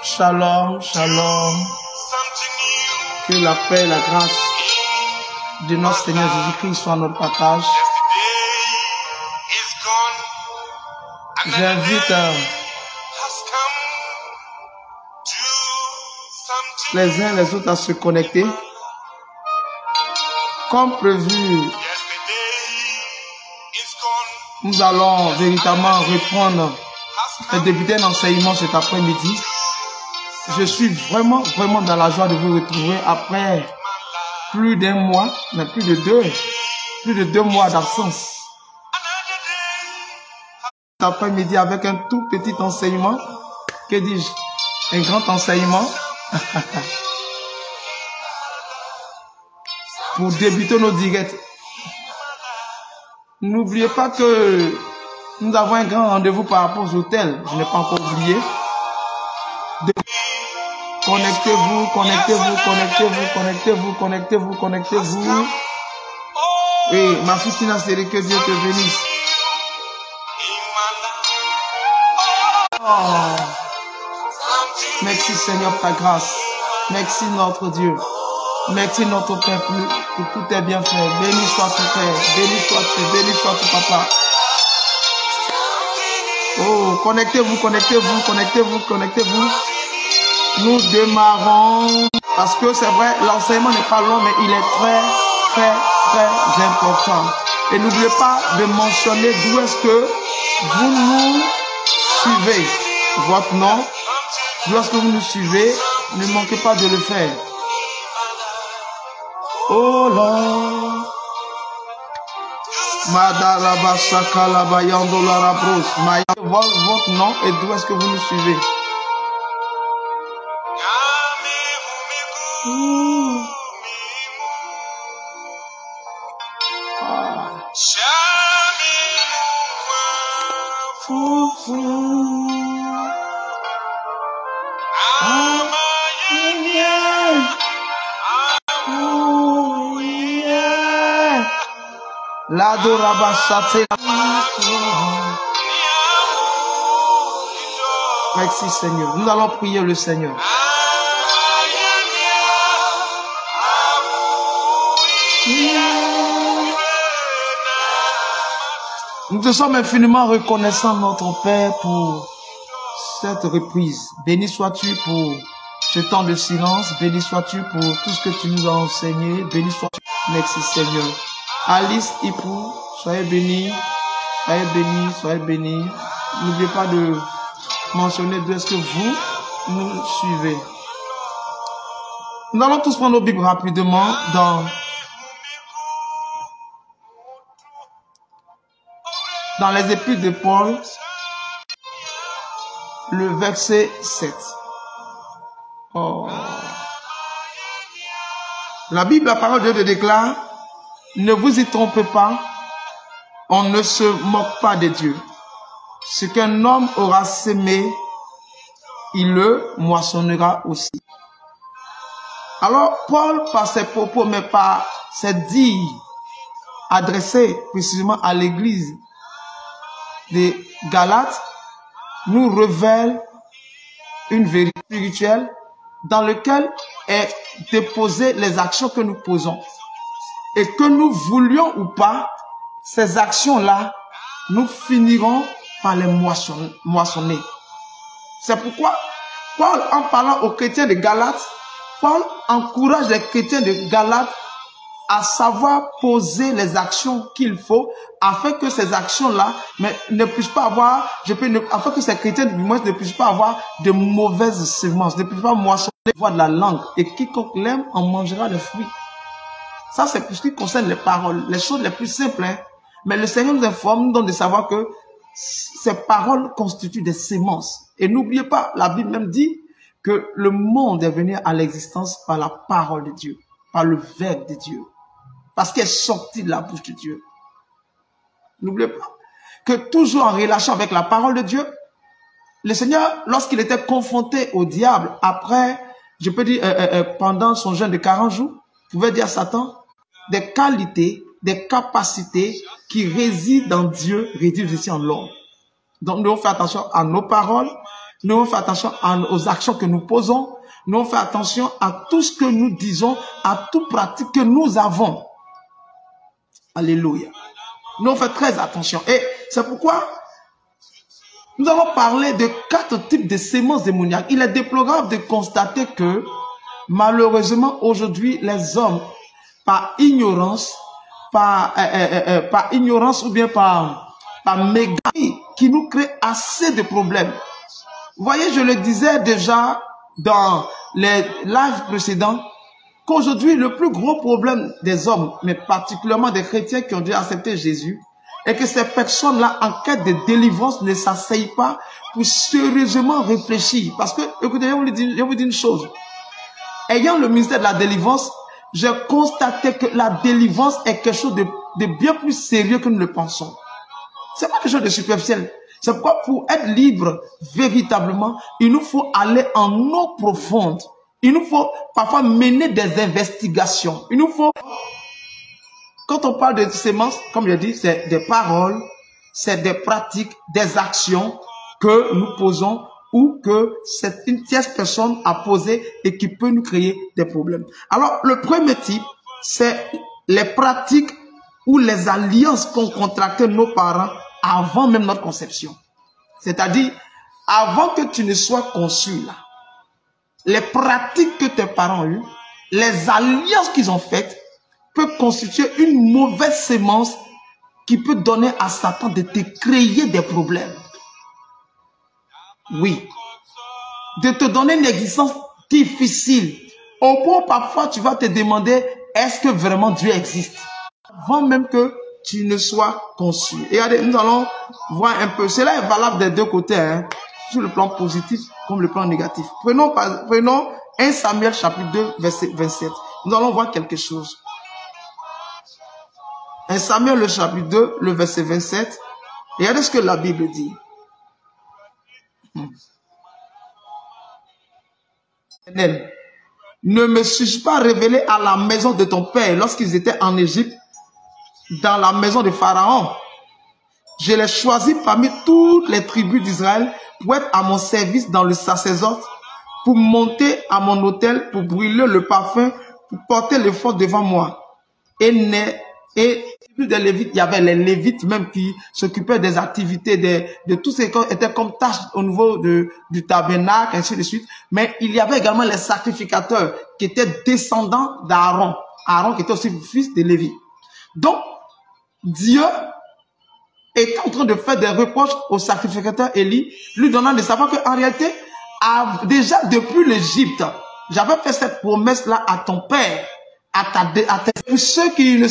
Shalom, shalom. Que la paix et la grâce de notre Seigneur Jésus-Christ soient notre partage. J'invite les uns les autres à se connecter. Comme prévu, nous allons véritablement reprendre et débuter l'enseignement cet après-midi. Je suis vraiment dans la joie de vous retrouver après plus d'un mois, mais plus de deux mois d'absence. Cet après-midi avec un tout petit enseignement, que dis-je, un grand enseignement pour débuter nos directs. N'oubliez pas que nous avons un grand rendez-vous par rapport aux hôtels. Je n'ai pas encore oublié. Connectez-vous, connectez-vous, connectez-vous, connectez-vous, connectez-vous, connectez-vous. Et ma fille Tina, c'est que Dieu te bénisse. Oh. Merci Seigneur pour ta grâce. Merci notre Dieu. Merci notre Père pour tout tes bienfaits. Béni sois-tu Père. Béni sois-tu Papa. Oh, connectez-vous, connectez-vous, connectez-vous, connectez-vous. Nous démarrons parce que c'est vrai, l'enseignement n'est pas long, mais il est très important. Et n'oubliez pas de mentionner d'où est-ce que vous nous suivez. Votre nom, d'où est-ce que vous nous suivez. Ne manquez pas de le faire. Oh Lord. Madaraba Sakalaba Yandolara Bros. Votre nom et d'où est-ce que vous nous suivez. Merci Seigneur. Nous allons prier le Seigneur. Nous te sommes infiniment reconnaissants, notre Père, pour cette reprise. Béni sois-tu pour ce temps de silence. Béni sois-tu pour tout ce que tu nous as enseigné. Béni sois-tu. Merci Seigneur. Alice Ipou, soyez bénis. Soyez bénis, soyez bénis. N'oubliez pas de mentionner d'où est-ce que vous nous suivez. Nous allons tous prendre nos Bibles rapidement dans les Épîtres de Paul, le verset 7. Oh. La Bible, la parole de Dieu déclare, ne vous y trompez pas, on ne se moque pas de Dieu. Ce qu'un homme aura sémé, il le moissonnera aussi. Alors, Paul, par ses propos, mais par ses dires adressés précisément à l'église des Galates, nous révèle une vérité spirituelle dans laquelle est déposée les actions que nous posons. Et que nous voulions ou pas, ces actions-là, nous finirons par les moissonner. C'est pourquoi Paul, en parlant aux chrétiens de Galates, Paul encourage les chrétiens de Galates à savoir poser les actions qu'il faut afin que ces actions-là ne puissent pas avoir, afin que ces chrétiens du moins ne puissent pas avoir de mauvaises semences, ne puissent pas moissonner les voies de la langue. Et quiconque l'aime en mangera les fruits. Ça, c'est pour ce qui concerne les paroles, les choses les plus simples. Hein. Mais le Seigneur nous informe, nous donne de savoir que ces paroles constituent des semences. Et n'oubliez pas, la Bible même dit que le monde est venu à l'existence par la parole de Dieu, par le verbe de Dieu, parce qu'elle est sortie de la bouche de Dieu. N'oubliez pas que toujours en relation avec la parole de Dieu, le Seigneur, lorsqu'il était confronté au diable, après, je peux dire, pendant son jeûne de 40 jours, pouvait dire à Satan, des qualités, des capacités qui résident en Dieu, résident aussi en l'homme. Donc, nous devons faire attention à nos paroles, nous devons faire attention aux actions que nous posons, nous devons faire attention à tout ce que nous disons, à toute pratique que nous avons. Alléluia. Nous devons faire très attention. Et c'est pourquoi nous allons parler de 4 types de sémences démoniaques. Il est déplorable de constater que, malheureusement, aujourd'hui, les hommes, par ignorance ou bien par mégarde, qui nous crée assez de problèmes. Vous voyez, je le disais déjà dans les lives précédents, qu'aujourd'hui, le plus gros problème des hommes, mais particulièrement des chrétiens qui ont déjà accepté Jésus, est que ces personnes-là, en quête de délivrance, ne s'asseyent pas pour sérieusement réfléchir. Parce que, écoutez, je vous dis une chose. Ayant le ministère de la délivrance, j'ai constaté que la délivrance est quelque chose de bien plus sérieux que nous le pensons. C'est pas quelque chose de superficiel. C'est pourquoi pour être libre véritablement, il nous faut aller en eau profonde. Il nous faut parfois mener des investigations. Il nous faut, quand on parle de sémences, comme je dis, c'est des paroles, c'est des pratiques, des actions que nous posons ou que une tierce personne a posé et qui peut nous créer des problèmes. Alors, le premier type, c'est les pratiques ou les alliances qu'ont contractées nos parents avant même notre conception. C'est-à-dire, avant que tu ne sois conçu là, les pratiques que tes parents ont eues, les alliances qu'ils ont faites, peuvent constituer une mauvaise sémence qui peut donner à Satan de te créer des problèmes. Oui. De te donner une existence difficile. Au point parfois tu vas te demander, est-ce que vraiment Dieu existe? Avant même que tu ne sois conçu. Et regardez, nous allons voir un peu. Cela est valable des deux côtés, hein, sur le plan positif comme le plan négatif. Prenons 1 Samuel chapitre 2, verset 27. Nous allons voir quelque chose. 1 Samuel le chapitre 2, le verset 27. Regardez ce que la Bible dit. Ne me suis-je pas révélé à la maison de ton père lorsqu'ils étaient en Égypte, dans la maison de Pharaon? Je l'ai choisi parmi toutes les tribus d'Israël pour être à mon service dans le sacerdoce, pour monter à mon autel, pour brûler le parfum, pour porter l'effort devant moi. Et plus des Lévites, il y avait les Lévites même qui s'occupaient des activités, de tout ce qui était comme tâche au niveau du tabernacle, ainsi de suite. Mais il y avait également les sacrificateurs qui étaient descendants d'Aaron. Aaron qui était aussi fils de Lévi. Donc, Dieu était en train de faire des reproches au sacrificateur Élie, lui donnant de savoir qu'en réalité, déjà depuis l'Égypte, j'avais fait cette promesse-là à ton père, pour ceux qui ne